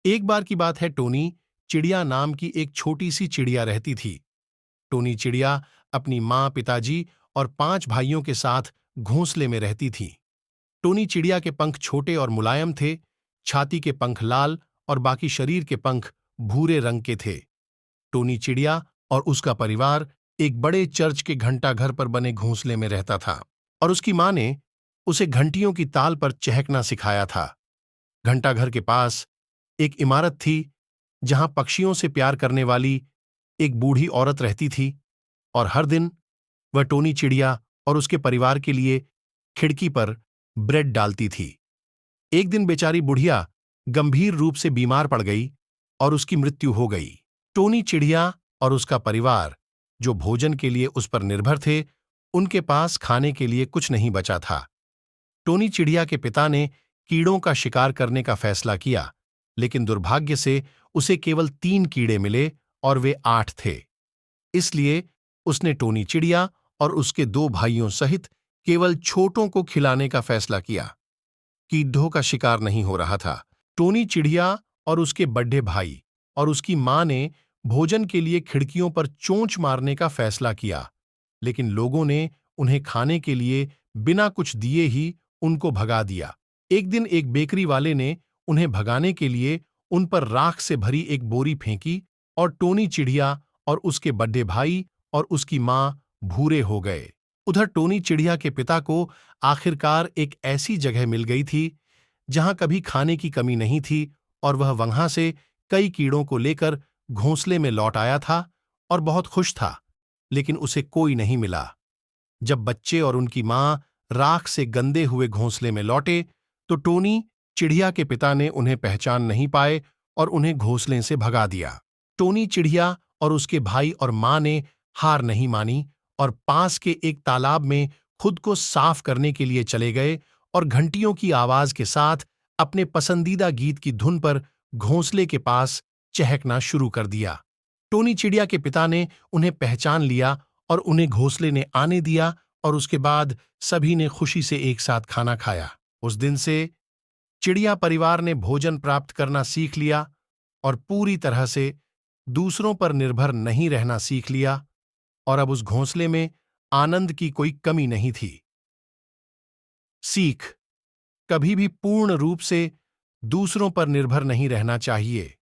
एक बार की बात है, टोनी चिड़िया नाम की एक छोटी सी चिड़िया रहती थी। टोनी चिड़िया अपनी माँ, पिताजी और 5 भाइयों के साथ घोंसले में रहती थी। टोनी चिड़िया के पंख छोटे और मुलायम थे, छाती के पंख लाल और बाकी शरीर के पंख भूरे रंग के थे। टोनी चिड़िया और उसका परिवार एक बड़े चर्च के घंटाघर पर बने घोंसले में रहता था और उसकी माँ ने उसे घंटियों की ताल पर चहकना सिखाया था। घंटाघर के पास एक इमारत थी जहां पक्षियों से प्यार करने वाली एक बूढ़ी औरत रहती थी और हर दिन वह टोनी चिड़िया और उसके परिवार के लिए खिड़की पर ब्रेड डालती थी। एक दिन बेचारी बुढ़िया गंभीर रूप से बीमार पड़ गई और उसकी मृत्यु हो गई। टोनी चिड़िया और उसका परिवार, जो भोजन के लिए उस पर निर्भर थे, उनके पास खाने के लिए कुछ नहीं बचा था। टोनी चिड़िया के पिता ने कीड़ों का शिकार करने का फैसला किया, लेकिन दुर्भाग्य से उसे केवल 3 कीड़े मिले और वे 8 थे। इसलिए उसने टोनी चिड़िया और उसके 2 भाइयों सहित केवल छोटों को खिलाने का फैसला किया। कीड़ों का शिकार नहीं हो रहा था। टोनी चिड़िया और उसके बड़े भाई और उसकी मां ने भोजन के लिए खिड़कियों पर चोंच मारने का फैसला किया, लेकिन लोगों ने उन्हें खाने के लिए बिना कुछ दिए ही उनको भगा दिया। एक दिन एक बेकरी वाले ने उन्हें भगाने के लिए उन पर राख से भरी एक बोरी फेंकी और टोनी चिड़िया और उसके बड़े भाई और उसकी मां भूरे हो गए। उधर टोनी चिड़िया के पिता को आखिरकार एक ऐसी जगह मिल गई थी जहां कभी खाने की कमी नहीं थी और वह वहां से कई कीड़ों को लेकर घोंसले में लौट आया था और बहुत खुश था, लेकिन उसे कोई नहीं मिला। जब बच्चे और उनकी मां राख से गंदे हुए घोंसले में लौटे तो टोनी चिड़िया के पिता ने उन्हें पहचान नहीं पाए और उन्हें घोंसले से भगा दिया। टोनी चिड़िया और उसके भाई और मां ने हार नहीं मानी और पास के एक तालाब में खुद को साफ करने के लिए चले गए और घंटियों की आवाज के साथ अपने पसंदीदा गीत की धुन पर घोंसले के पास चहकना शुरू कर दिया। टोनी चिड़िया के पिता ने उन्हें पहचान लिया और उन्हें घोंसले ने आने दिया और उसके बाद सभी ने खुशी से एक साथ खाना खाया। उस दिन से चिड़िया परिवार ने भोजन प्राप्त करना सीख लिया और पूरी तरह से दूसरों पर निर्भर नहीं रहना सीख लिया और अब उस घोंसले में आनंद की कोई कमी नहीं थी। सीख: कभी भी पूर्ण रूप से दूसरों पर निर्भर नहीं रहना चाहिए।